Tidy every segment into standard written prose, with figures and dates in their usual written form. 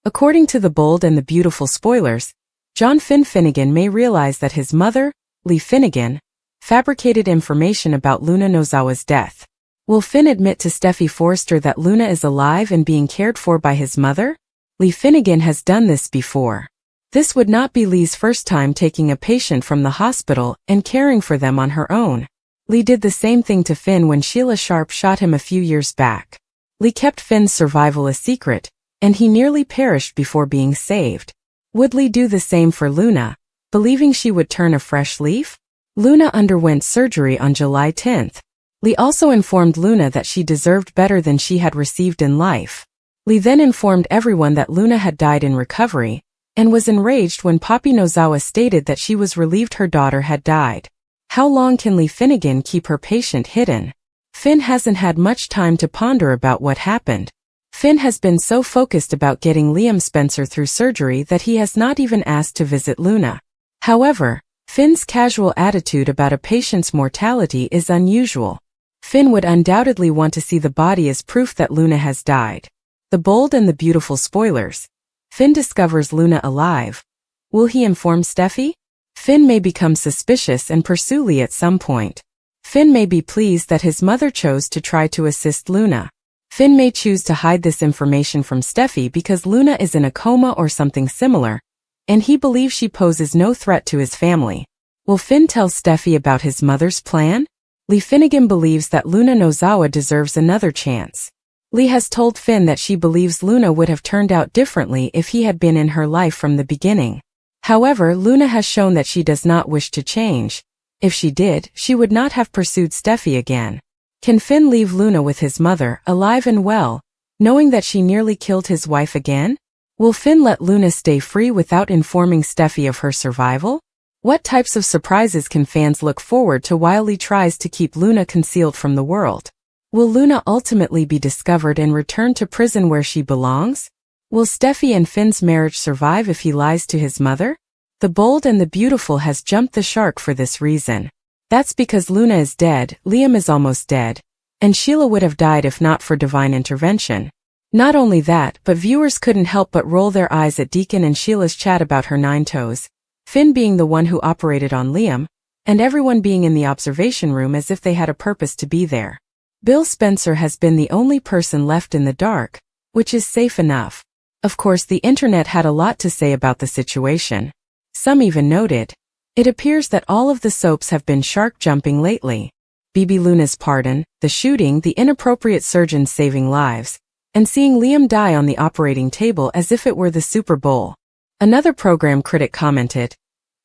According to the bold and the beautiful spoilers, John Finnegan may realize that his mother, Lee Finnegan, fabricated information about Luna Nozawa's death. Will Finn admit to Steffy Forrester that Luna is alive and being cared for by his mother? Lee Finnegan has done this before. This would not be Lee's first time taking a patient from the hospital and caring for them on her own. Lee did the same thing to Finn when Sheila Sharp shot him a few years back. Lee kept Finn's survival a secret, and he nearly perished before being saved. Would Lee do the same for Luna, believing she would turn a fresh leaf? Luna underwent surgery on July 10th. Lee also informed Luna that she deserved better than she had received in life. Lee then informed everyone that Luna had died in recovery, and was enraged when Poppy Nozawa stated that she was relieved her daughter had died. How long can Lee Finnegan keep her patient hidden? Finn hasn't had much time to ponder about what happened. Finn has been so focused about getting Liam Spencer through surgery that he has not even asked to visit Luna. However, Finn's casual attitude about a patient's mortality is unusual. Finn would undoubtedly want to see the body as proof that Luna has died. The bold and the beautiful spoilers. Finn discovers Luna alive. Will he inform Steffy? Finn may become suspicious and pursue Lee at some point. Finn may be pleased that his mother chose to try to assist Luna. Finn may choose to hide this information from Steffy because Luna is in a coma or something similar, and he believes she poses no threat to his family. Will Finn tell Steffy about his mother's plan? Lee Finnegan believes that Luna Nozawa deserves another chance. Lee has told Finn that she believes Luna would have turned out differently if he had been in her life from the beginning. However, Luna has shown that she does not wish to change. If she did, she would not have pursued Steffy again. Can Finn leave Luna with his mother, alive and well, knowing that she nearly killed his wife again? Will Finn let Luna stay free without informing Steffy of her survival? What types of surprises can fans look forward to while Lee tries to keep Luna concealed from the world? Will Luna ultimately be discovered and returned to prison where she belongs? Will Steffy and Finn's marriage survive if he lies to his mother? The bold and the beautiful has jumped the shark for this reason. That's because Luna is dead, Liam is almost dead, and Sheila would have died if not for divine intervention. Not only that, but viewers couldn't help but roll their eyes at Deacon and Sheila's chat about her 9 toes, Finn being the one who operated on Liam, and everyone being in the observation room as if they had a purpose to be there. Bill Spencer has been the only person left in the dark, which is safe enough. Of course, the internet had a lot to say about the situation. Some even noted, it appears that all of the soaps have been shark jumping lately. BB Luna's pardon, the shooting, the inappropriate surgeons saving lives, and seeing Liam die on the operating table as if it were the Super Bowl. Another program critic commented,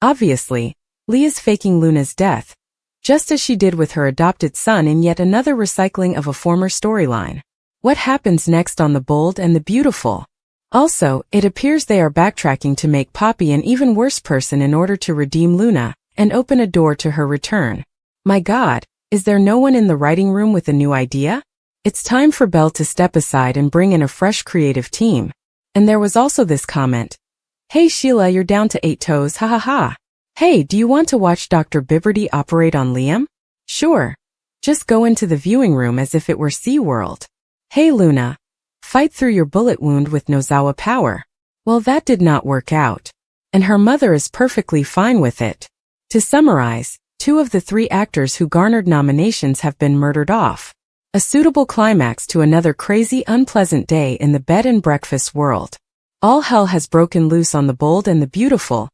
obviously, Lee is faking Luna's death, just as she did with her adopted son in yet another recycling of a former storyline. What happens next on The Bold and the Beautiful? Also, it appears they are backtracking to make Poppy an even worse person in order to redeem Luna and open a door to her return. My God, is there no one in the writing room with a new idea? It's time for Belle to step aside and bring in a fresh creative team. And there was also this comment. Hey Sheila, you're down to 8 toes, ha ha ha. Hey, do you want to watch Dr. Bibberty operate on Liam? Sure. Just go into the viewing room as if it were SeaWorld. Hey Luna. Fight through your bullet wound with Nozawa power. Well, that did not work out. And her mother is perfectly fine with it. To summarize, 2 of the 3 actors who garnered nominations have been murdered off. A suitable climax to another crazy, unpleasant day in the bed and breakfast world. All hell has broken loose on The Bold and the Beautiful,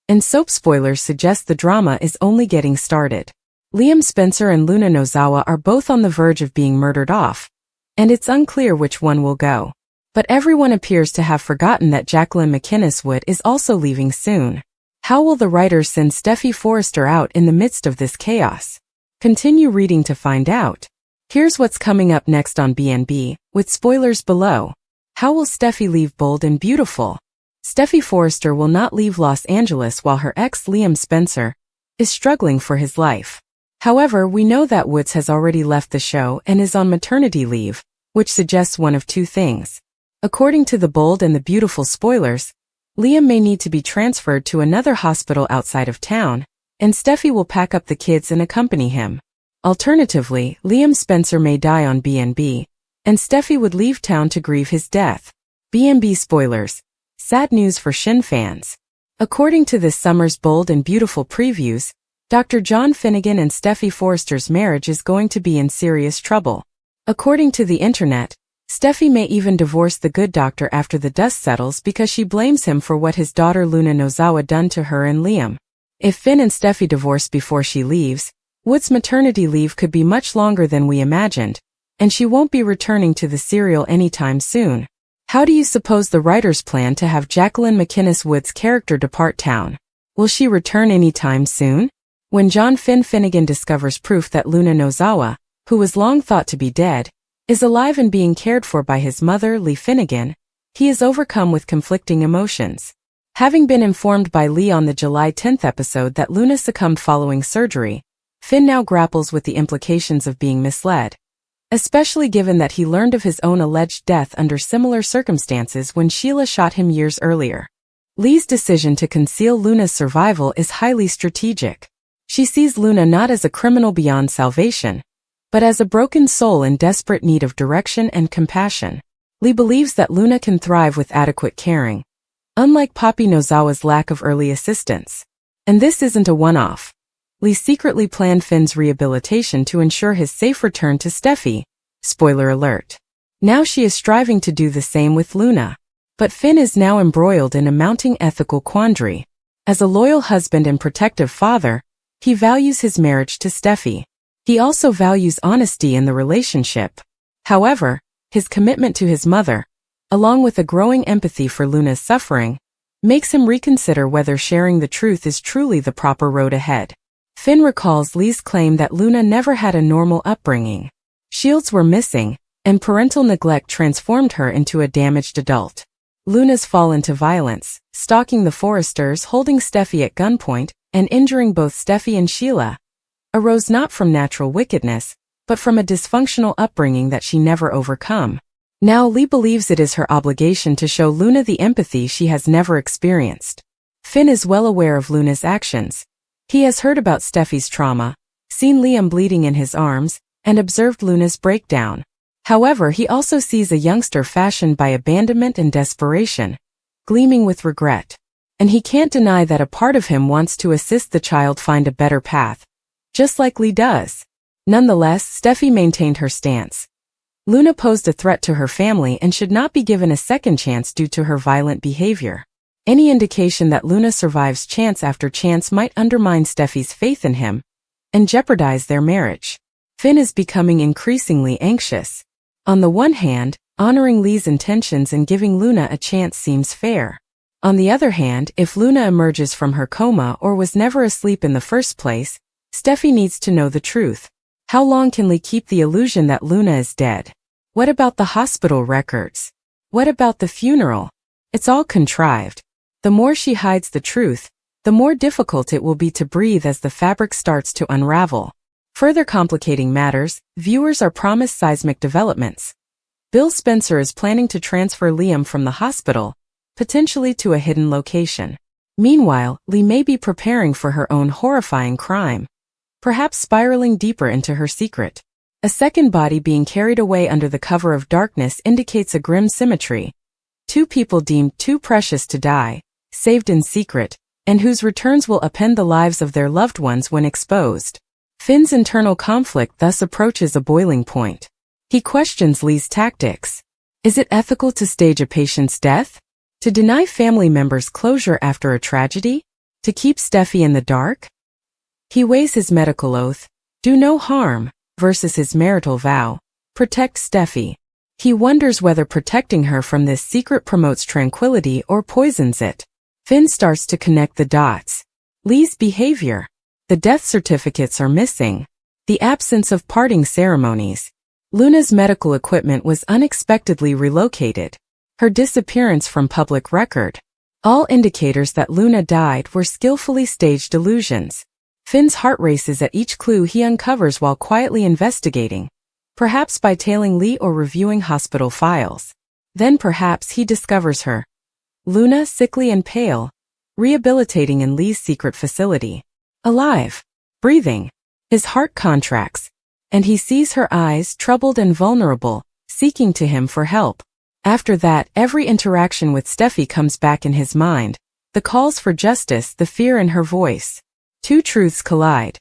and soap spoilers suggest the drama is only getting started. Liam Spencer and Luna Nozawa are both on the verge of being murdered off, and it's unclear which one will go. But everyone appears to have forgotten that Jacqueline McInnes Wood is also leaving soon. How will the writers send Steffy Forrester out in the midst of this chaos? Continue reading to find out. Here's what's coming up next on BNB, with spoilers below. How will Steffy leave Bold and Beautiful? Steffy Forrester will not leave Los Angeles while her ex Liam Spencer is struggling for his life. However, we know that Woods has already left the show and is on maternity leave, which suggests one of 2 things. According to The Bold and the Beautiful spoilers, Liam may need to be transferred to another hospital outside of town, and Steffy will pack up the kids and accompany him. Alternatively, Liam Spencer may die on BNB, and Steffy would leave town to grieve his death. BNB spoilers. Sad news for Shin fans. According to this summer's bold and beautiful previews, Dr. John Finnegan and Steffy Forrester's marriage is going to be in serious trouble. According to the internet, Steffy may even divorce the good doctor after the dust settles because she blames him for what his daughter Luna Nozawa done to her and Liam. If Finn and Steffy divorce before she leaves, Wood's maternity leave could be much longer than we imagined, and she won't be returning to the serial anytime soon. How do you suppose the writers plan to have Jacqueline McInnes Wood's character depart town? Will she return anytime soon? When John Finnegan discovers proof that Luna Nozawa, who was long thought to be dead, is alive and being cared for by his mother, Lee Finnegan, he is overcome with conflicting emotions. Having been informed by Lee on the July 10th episode that Luna succumbed following surgery, Finn now grapples with the implications of being misled, especially given that he learned of his own alleged death under similar circumstances when Sheila shot him years earlier. Lee's decision to conceal Luna's survival is highly strategic. She sees Luna not as a criminal beyond salvation, but as a broken soul in desperate need of direction and compassion. Lee believes that Luna can thrive with adequate caring, unlike Poppy Nozawa's lack of early assistance. And this isn't a one-off. Lee secretly planned Finn's rehabilitation to ensure his safe return to Steffy. Spoiler alert. Now she is striving to do the same with Luna. But Finn is now embroiled in a mounting ethical quandary. As a loyal husband and protective father, he values his marriage to Steffy. He also values honesty in the relationship. However, his commitment to his mother, along with a growing empathy for Luna's suffering, makes him reconsider whether sharing the truth is truly the proper road ahead. Finn recalls Lee's claim that Luna never had a normal upbringing. Shields were missing, and parental neglect transformed her into a damaged adult. Luna's fall into violence, stalking the Forresters, holding Steffy at gunpoint, and injuring both Steffy and Sheila, arose not from natural wickedness, but from a dysfunctional upbringing that she never overcome. Now Lee believes it is her obligation to show Luna the empathy she has never experienced. Finn is well aware of Luna's actions. He has heard about Steffy's trauma, seen Liam bleeding in his arms, and observed Luna's breakdown. However, he also sees a youngster fashioned by abandonment and desperation, gleaming with regret. And he can't deny that a part of him wants to assist the child find a better path, just like Lee does. Nonetheless, Steffy maintained her stance. Luna posed a threat to her family and should not be given a second chance due to her violent behavior. Any indication that Luna survives chance after chance might undermine Steffy's faith in him and jeopardize their marriage. Finn is becoming increasingly anxious. On the one hand, honoring Lee's intentions and giving Luna a chance seems fair. On the other hand, if Luna emerges from her coma or was never asleep in the first place, Steffy needs to know the truth. How long can Lee keep the illusion that Luna is dead? What about the hospital records? What about the funeral? It's all contrived. The more she hides the truth, the more difficult it will be to breathe as the fabric starts to unravel. Further complicating matters, viewers are promised seismic developments. Bill Spencer is planning to transfer Liam from the hospital, potentially to a hidden location. Meanwhile, Lee may be preparing for her own horrifying crime, perhaps spiraling deeper into her secret. A second body being carried away under the cover of darkness indicates a grim symmetry. Two people deemed too precious to die, saved in secret, and whose returns will upend the lives of their loved ones when exposed. Finn's internal conflict thus approaches a boiling point. He questions Lee's tactics. Is it ethical to stage a patient's death? To deny family members closure after a tragedy? To keep Steffy in the dark? He weighs his medical oath, do no harm, versus his marital vow, protect Steffy. He wonders whether protecting her from this secret promotes tranquility or poisons it. Finn starts to connect the dots. Lee's behavior. The death certificates are missing. The absence of parting ceremonies. Luna's medical equipment was unexpectedly relocated. Her disappearance from public record. All indicators that Luna died were skillfully staged illusions. Finn's heart races at each clue he uncovers while quietly investigating, perhaps by tailing Lee or reviewing hospital files. Then perhaps he discovers her. Luna, sickly and pale, rehabilitating in Lee's secret facility. Alive, breathing. His heart contracts, and he sees her eyes, troubled and vulnerable, seeking to him for help. After that, every interaction with Steffy comes back in his mind. The calls for justice, the fear in her voice. Two truths collide.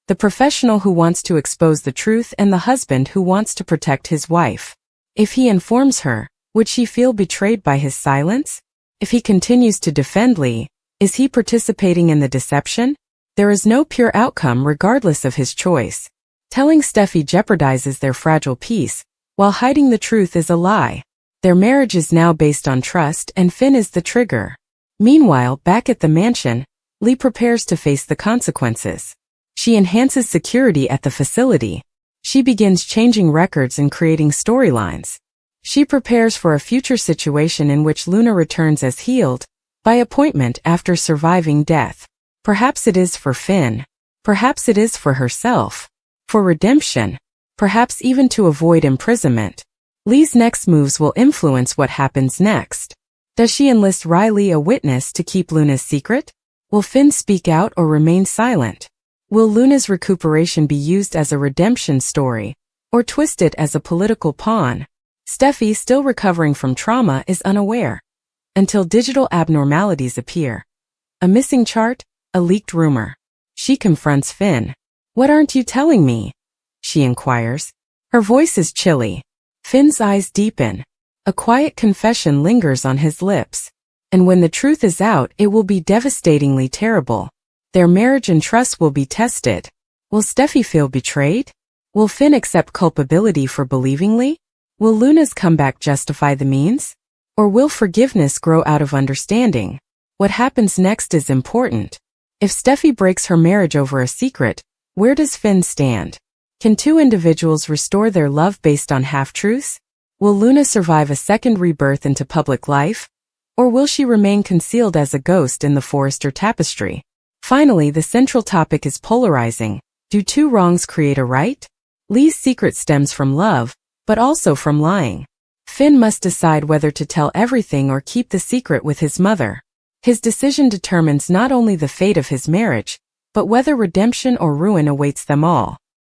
The professional who wants to expose the truth and the husband who wants to protect his wife. If he informs her, would she feel betrayed by his silence? If he continues to defend Lee, is he participating in the deception? There is no pure outcome regardless of his choice. Telling Steffy jeopardizes their fragile peace, while hiding the truth is a lie. Their marriage is now based on trust and Finn is the trigger. Meanwhile, back at the mansion, Lee prepares to face the consequences. She enhances security at the facility. She begins changing records and creating storylines. She prepares for a future situation in which Luna returns as healed, by appointment after surviving death. Perhaps it is for Finn. Perhaps it is for herself. For redemption. Perhaps even to avoid imprisonment. Lee's next moves will influence what happens next. Does she enlist Riley, a witness, to keep Luna's secret? Will Finn speak out or remain silent? Will Luna's recuperation be used as a redemption story, or twisted as a political pawn? Steffy, still recovering from trauma, is unaware. Until digital abnormalities appear. A missing chart, a leaked rumor. She confronts Finn. "What aren't you telling me?" she inquires. Her voice is chilly. Finn's eyes deepen. A quiet confession lingers on his lips. And when the truth is out, it will be devastatingly terrible. Their marriage and trust will be tested. Will Steffy feel betrayed? Will Finn accept culpability for believing Lee? Will Luna's comeback justify the means? Or will forgiveness grow out of understanding? What happens next is important. If Steffy breaks her marriage over a secret, where does Finn stand? Can two individuals restore their love based on half-truths? Will Luna survive a second rebirth into public life? Or will she remain concealed as a ghost in the Forrester tapestry? Finally, the central topic is polarizing. Do two wrongs create a right? Lee's secret stems from love, but also from lying. Finn must decide whether to tell everything or keep the secret with his mother. His decision determines not only the fate of his marriage, but whether redemption or ruin awaits them all.